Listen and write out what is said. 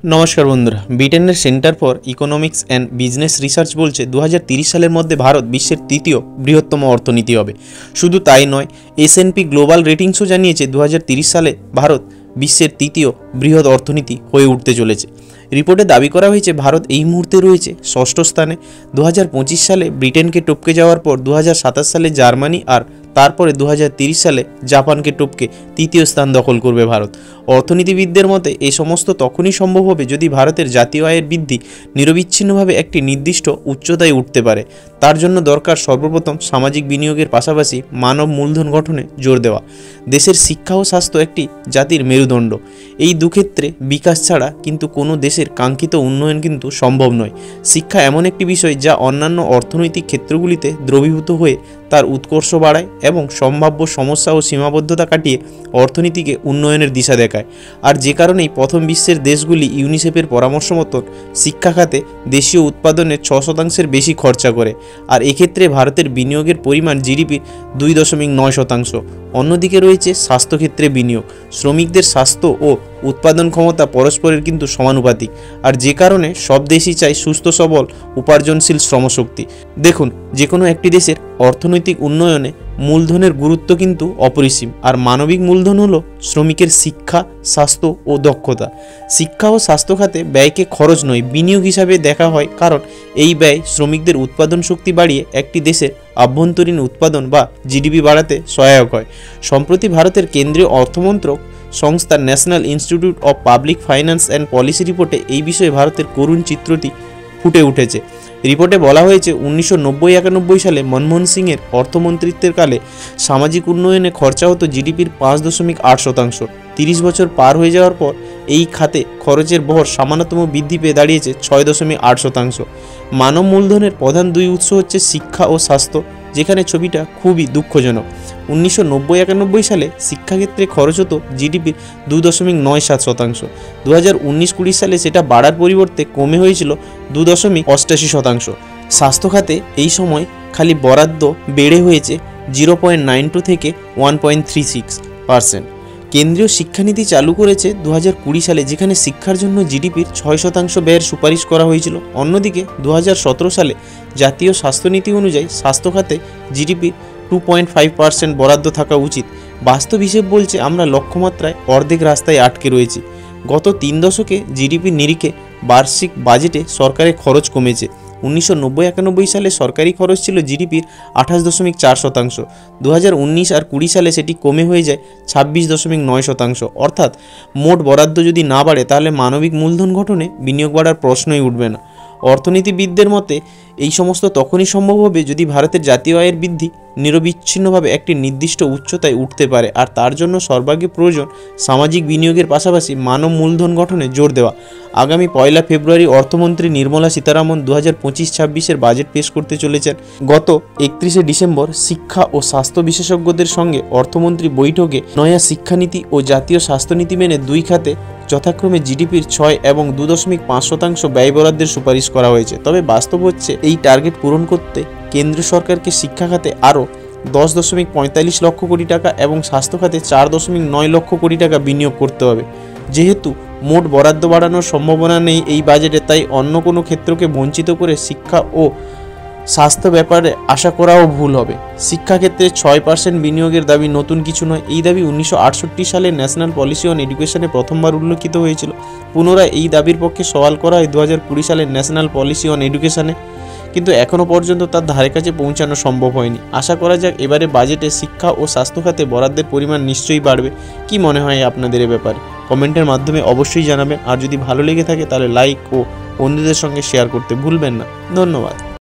নমস্কার বন্ধুরা, ব্রিটেনের centre for economics and business research বলছে 2030 সালের মধ্যে ভারত বিশ্বের তৃতীয় বৃহত্তম অর্থনীতি হবে। শুধু তাই নয়, S&P গ্লোবাল রেটিংসও জানিয়েছে 2030 সালে ভারত বিশ্বের তৃতীয় বৃহৎ অর্থনীতি হয়ে উঠতে চলেছে। রিপোর্টে দাবি করা হয়েছে ভারত এই মুহূর্তে রয়েছে ষষ্ঠ স্থানে। 2025 সালে ব্রিটেনকে টপকে যাওয়ার পর 2027 সালে জার্মানি আর তারপরে 2030 সালে জাপানকে টপকে তৃতীয় স্থান দখল করবে ভারত। অর্থনীতিবিদদের মতে এই সমস্ত তখনই সম্ভব হবে যদি ভারতের জাতীয় আয়ের বৃদ্ধি নিরবিচ্ছিন্নভাবে একটি নির্দিষ্ট উচ্চতায় উঠতে পারে। তার জন্য দরকার সর্বপ্রথম সামাজিক বিনিয়োগের পাশাপাশি মানব মূলধন গঠনে জোর দেওয়া। দেশের শিক্ষা ও স্বাস্থ্য একটি জাতির মেরুদণ্ড। এই দুক্ষেত্রে বিকাশ ছাড়া কিন্তু কোনো দেশের কাঙ্ক্ষিত উন্নয়ন কিন্তু সম্ভব নয়। শিক্ষা এমন একটি বিষয় যা অন্যান্য অর্থনৈতিক ক্ষেত্রগুলিতে দ্রবীভূত হয়ে তার উৎকর্ষ বাড়ায় এবং সম্ভাব্য সমস্যা ও সীমাবদ্ধতা কাটিয়ে অর্থনীতিকে উন্নয়নের দিশা দেখায়। আর যে কারণেই প্রথম বিশ্বের দেশগুলি ইউনিসেফের পরামর্শ মতন শিক্ষা খাতে দেশীয় উৎপাদনের 6% বেশি খরচা করে। আর এক্ষেত্রে ভারতের বিনিয়োগের পরিমাণ জিডিপির 2.9%। অন্যদিকে রয়েছে স্বাস্থ্যক্ষেত্রে বিনিয়োগ। শ্রমিকদের স্বাস্থ্য ও উৎপাদন ক্ষমতা পরস্পরের কিন্তু সমানুপাতিক, আর যে কারণে সব দেশই চায় সুস্থ সবল উপার্জনশীল শ্রমশক্তি। দেখুন, যে কোনো একটি দেশের অর্থনৈতিক উন্নয়নে মূলধনের গুরুত্ব কিন্তু অপরিসীম। আর মানবিক মূলধন হলো শ্রমিকের শিক্ষা, স্বাস্থ্য ও দক্ষতা। শিক্ষা ও স্বাস্থ্য খাতে ব্যয়কে খরচ নয়, বিনিয়োগ হিসাবে দেখা হয়, কারণ এই ব্যয় শ্রমিকদের উৎপাদন শক্তি বাড়িয়ে একটি দেশের আভ্যন্তরীণ উৎপাদন বা জিডিপি বাড়াতে সহায়ক হয়। সম্প্রতি ভারতের কেন্দ্রীয় অর্থমন্ত্রক সংস্থার national institute of public finance and policy রিপোর্টে এই বিষয়ে ভারতের করুণ চিত্রটি ফুটে উঠেছে। রিপোর্টে বলা হয়েছে 1990-91 সালে মনমোহন সিংয়ের অর্থমন্ত্রিত্বের কালে সামাজিক উন্নয়নে খরচা হতো জিডিপির 5.8%। 30 বছর পার হয়ে যাওয়ার পর এই খাতে খরচের বহর সামান্যতম বৃদ্ধি পেয়ে দাঁড়িয়েছে 6.8%। মানব মূলধনের প্রধান দুই উৎস হচ্ছে শিক্ষা ও স্বাস্থ্য, যেখানে ছবিটা খুবই দুঃখজনক। 1990-91 সালে শিক্ষাক্ষেত্রে খরচ হতো জিডিপির 2.97%। 2019-20 সালে সেটা বাড়ার পরিবর্তে কমে হয়েছিল 2.88%। স্বাস্থ্য খাতে এই সময় খালি বরাদ্দ বেড়ে হয়েছে 0.92 থেকে 1.36%। কেন্দ্রীয় শিক্ষানীতি চালু করেছে 2020 সালে, যেখানে শিক্ষার জন্য জিডিপির 6% ব্যয়ের সুপারিশ করা হয়েছিল। অন্যদিকে 2017 সালে জাতীয় স্বাস্থ্যনীতি অনুযায়ী স্বাস্থ্য খাতে জিডিপির 2.5% বরাদ্দ থাকা উচিত। বাস্তব হিসেব বলছে আমরা লক্ষ্যমাত্রায় অর্ধেক রাস্তায় আটকে রয়েছি। গত 3 দশকে জিডিপির নিরিখে বার্ষিক বাজেটে সরকারের খরচ কমেছে। 1990-91 সালে সরকারি খরচ ছিল জিডিপির 28.4%। 2019 আর 20 সালে সেটি কমে হয়ে যায় 26.9%। অর্থাৎ মোট বরাদ্দ যদি না বাড়ে তাহলে মানবিক মূলধন গঠনে বিনিয়োগ বাড়ার প্রশ্নই উঠবে না। অর্থনীতিবিদদের মতে এই সমস্ত তখনই সম্ভব হবে যদি ভারতের জাতীয় আয়ের বৃদ্ধি নিরবিচ্ছিন্নভাবে একটি নির্দিষ্ট উচ্চতায় উঠতে পারে। আর তার জন্য সর্বাগ্রে প্রয়োজন সামাজিক বিনিয়োগের পাশাপাশি মানব মূলধন গঠনে জোর দেওয়া। আগামী 1 ফেব্রুয়ারি অর্থমন্ত্রী নির্মলা সীতারামন 2025-26 বাজেট পেশ করতে চলেছেন। গত 31 ডিসেম্বর শিক্ষা ও স্বাস্থ্য বিশেষজ্ঞদের সঙ্গে অর্থমন্ত্রী বৈঠকে নয়া শিক্ষানীতি ও জাতীয় স্বাস্থ্যনীতি মেনে দুই খাতে যথাক্রমে জিডিপির 6 এবং 2.5% ব্যয় বরাদ্দের সুপারিশ করা হয়েছে। তবে বাস্তব হচ্ছে এই টার্গেট পূরণ করতে কেন্দ্র সরকারকে শিক্ষা খাতে আরও 10.45 লক্ষ কোটি টাকা এবং স্বাস্থ্য খাতে 4.9 লক্ষ কোটি টাকা বিনিয়োগ করতে হবে। যেহেতু মোট বরাদ্দ বাড়ানোর সম্ভাবনা নেই এই বাজেটে, তাই অন্য কোনো ক্ষেত্রকে বঞ্চিত করে শিক্ষা ও স্বাস্থ্য ব্যাপারে আশা করাও ভুল হবে। শিক্ষাক্ষেত্রে 6% বিনিয়োগের দাবি নতুন কিছু নয়। এই দাবি 1968 সালে ন্যাশনাল পলিসি অন এডুকেশনে প্রথমবার উল্লেখিত হয়েছিল। পুনরায় এই দাবির পক্ষে সওয়াল করা হয় 2020 সালে ন্যাশনাল পলিসি অন এডুকেশনে, কিন্তু এখনও পর্যন্ত তার ধারে কাছে পৌঁছানো সম্ভব হয়নি। আশা করা যাক এবারে বাজেটে শিক্ষা ও স্বাস্থ্য খাতে বরাদ্দের পরিমাণ নিশ্চয়ই বাড়বে। কি মনে হয় আপনাদের এ ব্যাপারে? কমেন্টের মাধ্যমে অবশ্যই জানাবেন। আর যদি ভালো লেগে থাকে তাহলে লাইক ও বন্ধুদের সঙ্গে শেয়ার করতে ভুলবেন না। ধন্যবাদ।